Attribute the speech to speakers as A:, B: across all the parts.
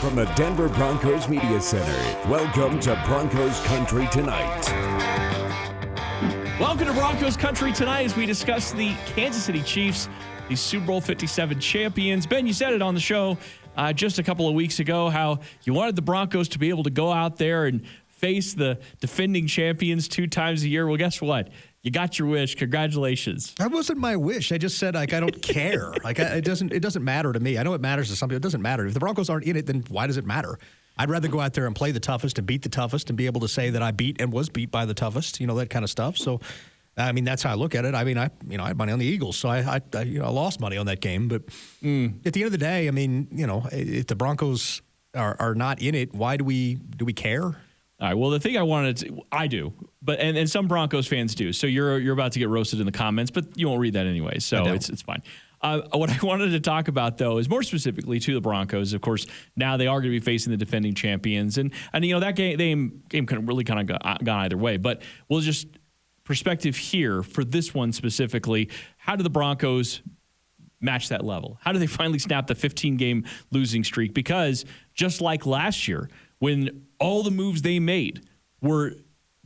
A: From the Denver Broncos Media Center, welcome to Broncos Country Tonight.
B: Welcome to Broncos Country Tonight as we discuss the Kansas City Chiefs, the Super Bowl 57 champions. Ben, you said it on the show just a couple of weeks ago, how you wanted the Broncos to be able to go out there and face the defending champions 2 times a year. Well, guess what? You got your wish. Congratulations.
C: That wasn't my wish. I just said, I don't care. It doesn't matter to me. I know it matters to some people. It doesn't matter. If the Broncos aren't in it, then why does it matter? I'd rather go out there and play the toughest and beat the toughest and be able to say that I beat and was beat by the toughest, that kind of stuff. So, I mean, that's how I look at it. I mean, I had money on the Eagles, so I lost money on that game. But at the end of the day, I mean, if the Broncos are not in it, why do we care?
B: All right. Well, the thing I do, but and some Broncos fans do. So you're about to get roasted in the comments, but you won't read that anyway. So it's fine. What I wanted to talk about though is more specifically to the Broncos. Of course, now they are going to be facing the defending champions, and that game kind of gone either way. But we'll just perspective here for this one specifically. How do the Broncos match that level? How do they finally snap the 15-game losing streak? Because just like last year, when all the moves they made were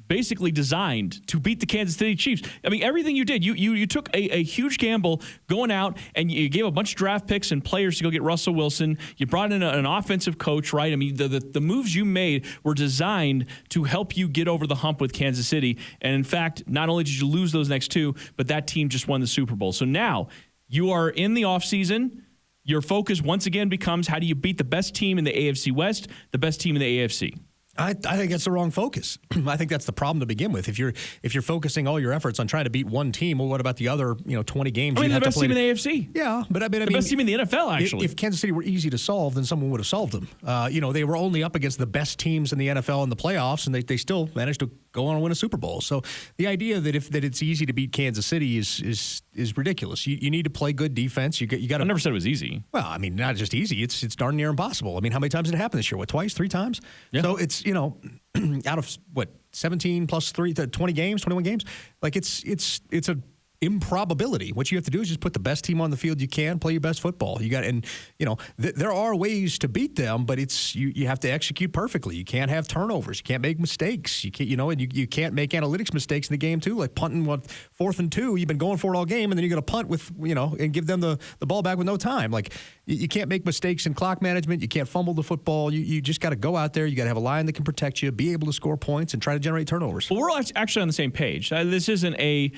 B: basically designed to beat the Kansas City Chiefs. I mean, everything you did, you took a huge gamble going out and you gave a bunch of draft picks and players to go get Russell Wilson. You brought in an offensive coach, right? I mean, the moves you made were designed to help you get over the hump with Kansas City. And in fact, not only did you lose those next 2, but that team just won the Super Bowl. So now you are in the offseason. Your focus once again becomes how do you beat the best team in the AFC West, the best team in the AFC?
C: I think that's the wrong focus. I think that's the problem to begin with. If you're focusing all your efforts on trying to beat one team, well, what about the other 20 games?
B: I mean, the best team in the AFC.
C: Yeah, but I mean,
B: the best team in the NFL. Actually,
C: if Kansas City were easy to solve, then someone would have solved them. They were only up against the best teams in the NFL in the playoffs, and they still managed to go on and win a Super Bowl. So the idea that it's easy to beat Kansas City is ridiculous. You need to play good defense. You got.
B: I never said it was easy.
C: Well, I mean, not just easy. It's darn near impossible. I mean, how many times did it happen this year? What, twice, 3 times?
B: Yeah.
C: So it's out of 17 plus 3 to 20 games, 21 games. Like it's a improbability. What you have to do is just put the best team on the field you can, play your best football. There are ways to beat them, but it's you have to execute perfectly. You can't have turnovers. You can't make mistakes. You can't, and you can't make analytics mistakes in the game too, like punting 4th and 2. You've been going for it all game, and then you're going to punt with and give them the ball back with no time. Like you can't make mistakes in clock management. You can't fumble the football. You just got to go out there. You got to have a line that can protect you, be able to score points, and try to generate turnovers.
B: Well, we're actually on the same page. This isn't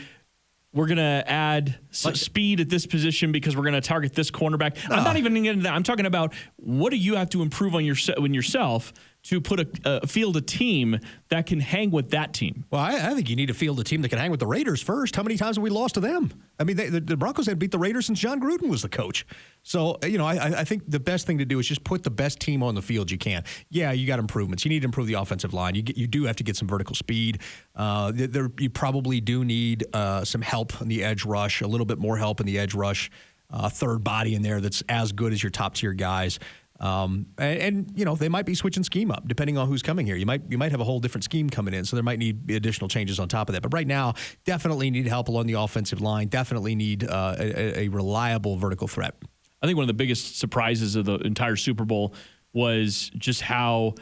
B: we're going to add speed at this position because we're going to target this cornerback. I'm not even getting into that. I'm talking about what do you have to improve on yourself to put field a team that can hang with that team?
C: Well, I think you need to field a team that can hang with the Raiders first. How many times have we lost to them? I mean, the Broncos had beat the Raiders since John Gruden was the coach. So, I think the best thing to do is just put the best team on the field you can. Yeah, you got improvements. You need to improve the offensive line. You do have to get some vertical speed. You probably do need some help in the edge rush, a little bit more help in the edge rush, third body in there that's as good as your top-tier guys. They might be switching scheme up depending on who's coming here. You might have a whole different scheme coming in, so there might need additional changes on top of that. But right now, definitely need help along the offensive line. Definitely need a reliable vertical threat.
B: I think one of the biggest surprises of the entire Super Bowl was just how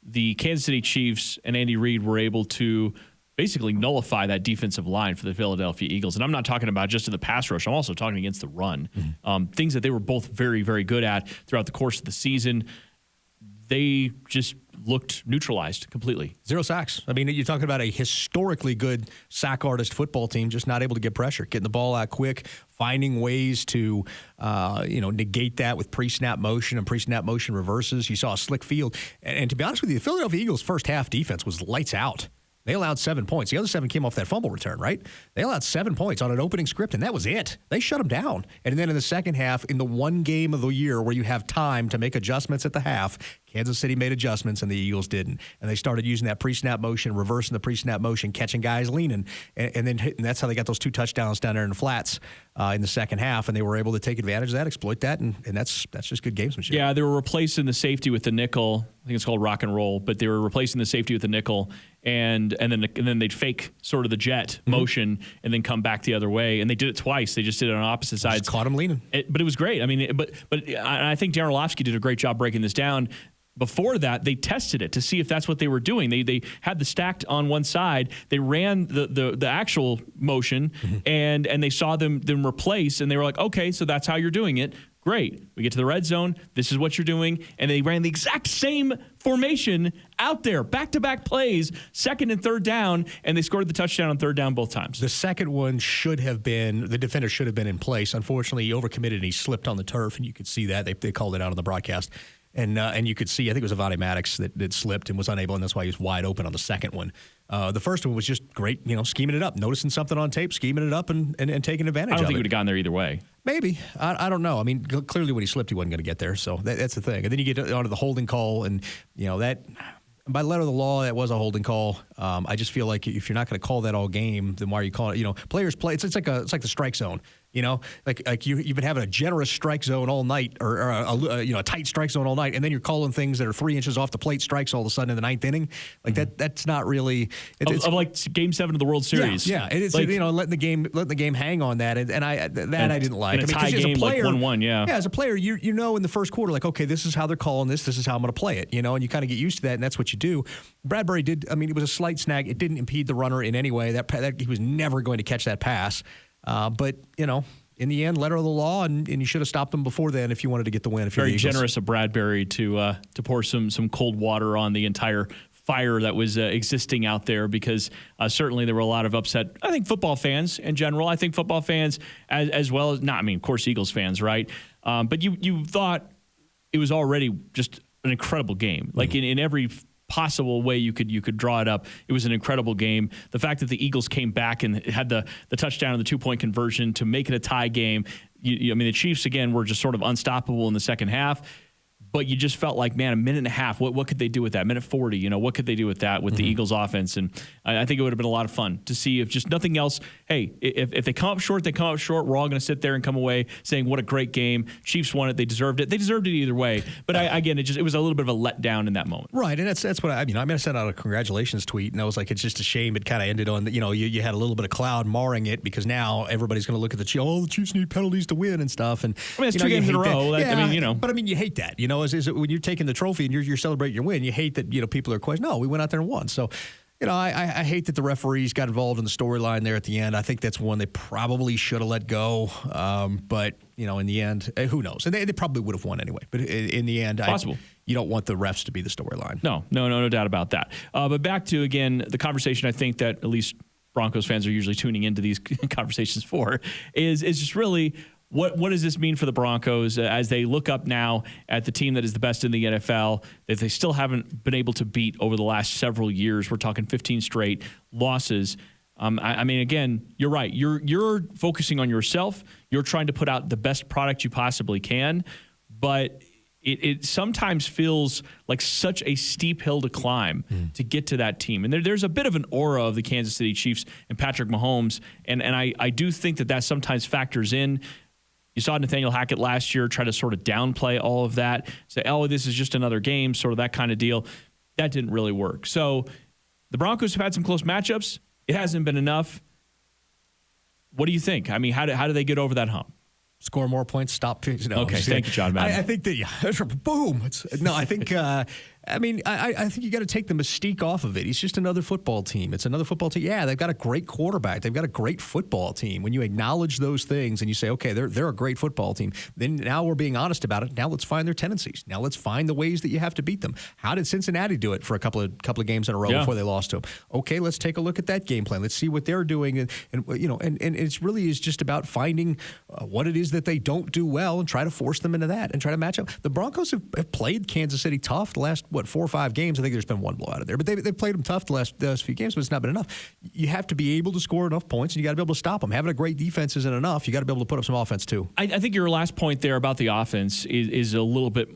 B: the Kansas City Chiefs and Andy Reid were able to basically nullify that defensive line for the Philadelphia Eagles. And I'm not talking about just in the pass rush. I'm also talking against the run. Things that they were both very, very good at throughout the course of the season. They just looked neutralized completely.
C: 0 sacks. I mean, you're talking about a historically good sack artist football team just not able to get pressure, getting the ball out quick, finding ways to, negate that with pre-snap motion and pre-snap motion reverses. You saw a slick field. And to be honest with you, the Philadelphia Eagles' first half defense was lights out. They allowed 7 points. The other 7 came off that fumble return, right? They allowed 7 points on an opening script, and that was it. They shut them down. And then in the second half, in the one game of the year where you have time to make adjustments at the half, Kansas City made adjustments, and the Eagles didn't. And they started using that pre-snap motion, reversing the pre-snap motion, catching guys leaning. And that's how they got those 2 touchdowns down there in the flats in the second half. And they were able to take advantage of that, exploit that, and that's just good gamesmanship.
B: Yeah, they were replacing the safety with the nickel. I think it's called rock and roll, but they were replacing the safety with the nickel. And then they'd fake sort of the jet motion and then come back the other way. And they did it twice. They just did it on opposite sides.
C: Just caught them leaning.
B: But it was great. I mean, but I think Darren Orlovsky did a great job breaking this down. before that, they tested it to see if that's what they were doing. They had the stacked on one side. They ran the actual motion, and they saw them replace, and they were like, okay, so that's how you're doing it. Great. We get to the red zone. This is what you're doing. And they ran the exact same formation out there, back-to-back plays, second and third down, and they scored the touchdown on third down both times.
C: The second one the defender should have been in place. Unfortunately, he overcommitted and he slipped on the turf, and you could see that. They called it out on the broadcast. And you could see, I think it was Avante Maddox that slipped and was unable, and that's why he was wide open on the second one. The first one was just great, scheming it up, noticing something on tape, scheming it up, and taking advantage of it.
B: I don't think he would have gotten there either way.
C: Maybe. I don't know. I mean, clearly when he slipped, he wasn't going to get there. So that's the thing. And then you get onto the holding call, and, that by letter of the law, that was a holding call. I just feel like if you're not going to call that all game, then why are you calling it? Players play. It's like the strike zone. Like you've been having a generous strike zone all night, or a tight strike zone all night, and then you're calling things that are 3 inches off the plate strikes all of a sudden in the ninth inning. Like that's not really
B: of like Game 7 of the World Series.
C: Yeah, it's like, letting the game hang on that, and I didn't like.
B: In a tie game, player, like 1-1. Yeah,
C: as a player, you know in the first quarter, like, okay, this is how they're calling this. This is how I'm going to play it. And you kind of get used to that, and that's what you do. Bradbury did. I mean, it was a slight snag. It didn't impede the runner in any way. That he was never going to catch that pass. But in the end, letter of the law, and you should have stopped them before then if you wanted to get the win.
B: Very generous of Bradbury to pour some cold water on the entire fire that was existing out there, because certainly there were a lot of upset, I think, football fans in general. I think football fans as well as, of course, Eagles fans, right? But you thought it was already just an incredible game. Like in every possible way you could draw it up, it was an incredible game. The fact that the Eagles came back and had the touchdown and the 2-point conversion to make it a tie game. The Chiefs, again, were just sort of unstoppable in the second half. But you just felt like, man, a minute and a half, what could they do with that? Minute 40, what could they do with that with the Eagles offense? And I think it would have been a lot of fun to see, if just nothing else, hey, if they come up short, they come up short. We're all going to sit there and come away saying, what a great game. Chiefs won it. They deserved it. They deserved it either way. But again, it was a little bit of a letdown in that moment.
C: Right, and that's what I sent out a congratulations tweet, and I was like, it's just a shame it kind of ended on, you had a little bit of cloud marring it, because now everybody's going to look at the Chiefs need penalties to win and stuff. And
B: it's 2 games in a row.
C: But you hate that, is it when you're taking the trophy and you're celebrating your win, you hate that, people are questioning, no, we went out there and won. So, I hate that the referees got involved in the storyline there at the end. I think that's one they probably should have let go. But, in the end, who knows? And they probably would have won anyway. But in the end, you don't want the refs to be the storyline.
B: No doubt about that. But back to, again, the conversation I think that at least Broncos fans are usually tuning into these conversations for is just really, what does this mean for the Broncos as they look up now at the team that is the best in the NFL, that they still haven't been able to beat over the last several years? We're talking 15 straight losses. Again, you're right. You're focusing on yourself. You're trying to put out the best product you possibly can, but it sometimes feels like such a steep hill to climb to get to that team. And there's a bit of an aura of the Kansas City Chiefs and Patrick Mahomes, and I do think that sometimes factors in. You saw Nathaniel Hackett last year try to sort of downplay all of that, say, oh, this is just another game, sort of that kind of deal. That didn't really work. So the Broncos have had some close matchups. It hasn't been enough. What do you think? How do they get over that hump?
C: Score more points, stop.
B: Okay, thank you, John Madden.
C: I think that, boom. I think I think you got to take the mystique off of it. He's just another football team. It's another football team. Yeah, they've got a great quarterback. They've got a great football team. When you acknowledge those things and you say, okay, they're a great football team, then now we're being honest about it. Now let's find their tendencies. Now let's find the ways that you have to beat them. How did Cincinnati do it for a couple of games in a row before they lost to them? Okay, let's take a look at that game plan. Let's see what they're doing, and it's really is just about finding what it is that they don't do well and try to force them into that and try to match up. The Broncos have played Kansas City tough the last 4 or 5 games. I think there's been one blowout of there, but they've played them tough the last few games, but it's not been enough. You have to be able to score enough points, and you got to be able to stop them. Having a great defense isn't enough. You got to be able to put up some offense too.
B: I think your last point there about the offense is a little bit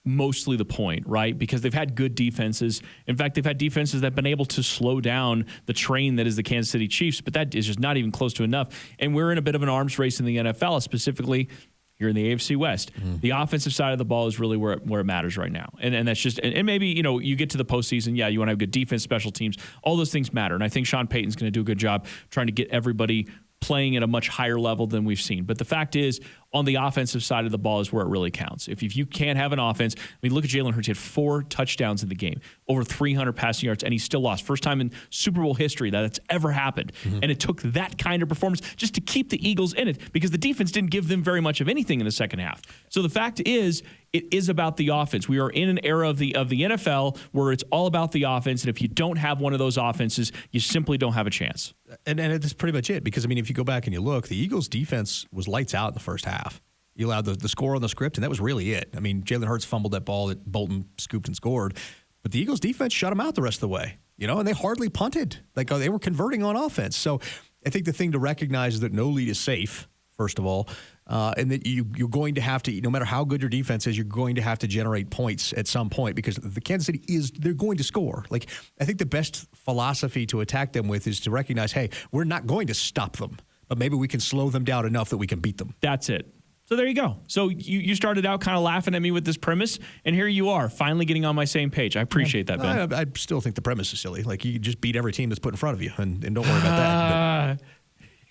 B: mostly the point, right? Because they've had good defenses. In fact, they've had defenses that have been able to slow down the train that is the Kansas City Chiefs, but that is just not even close to enough. And we're in a bit of an arms race in the NFL, specifically here in the AFC West. The offensive side of the ball is really where it matters right now. And that's just, and maybe, you get to the postseason, you want to have good defense, special teams, all those things matter. And I think Sean Payton's going to do a good job trying to get everybody playing at a much higher level than we've seen. But the fact is, on the offensive side of the ball is where it really counts. If you can't have an offense, I mean, look at Jalen Hurts. He had 4 touchdowns in the game, over 300 passing yards, and he still lost. First time in Super Bowl history that it's ever happened. And it took that kind of performance just to keep the Eagles in it because the defense didn't give them very much of anything in the second half. So the fact is, it is about the offense. We are in an era of the NFL where it's all about the offense, and if you don't have one of those offenses, you simply don't have a chance.
C: And that's pretty much it because, I mean, if you go back and you look, the Eagles' defense was lights out in the first half. You allowed the score on the script, and that was really it. I mean, Jalen Hurts fumbled that ball that Bolton scooped and scored, but the Eagles' defense shut them out the rest of the way, and they hardly punted. Like, they were converting on offense. So I think the thing to recognize is that no lead is safe, first of all, and that you're going to have to, no matter how good your defense is, you're going to have to generate points at some point because the Kansas City they're going to score. Like, I think the best philosophy to attack them with is to recognize, hey, we're not going to stop them, but maybe we can slow them down enough that we can beat them.
B: That's it. So there you go. So you started out kind of laughing at me with this premise, and here you are, finally getting on my same page. I appreciate that, Ben.
C: I still think the premise is silly. Like, you just beat every team that's put in front of you, and don't worry about that.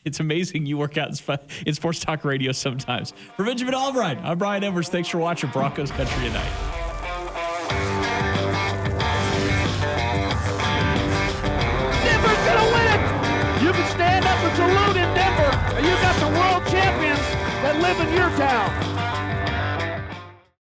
B: It's amazing you work out in sports talk radio sometimes. For Benjamin Allbright, I'm Brian Evers. Thanks for watching Broncos Country Tonight.
D: Denver's going to win it! You can stand up and salute in Denver, and you got the world champions that live in your town.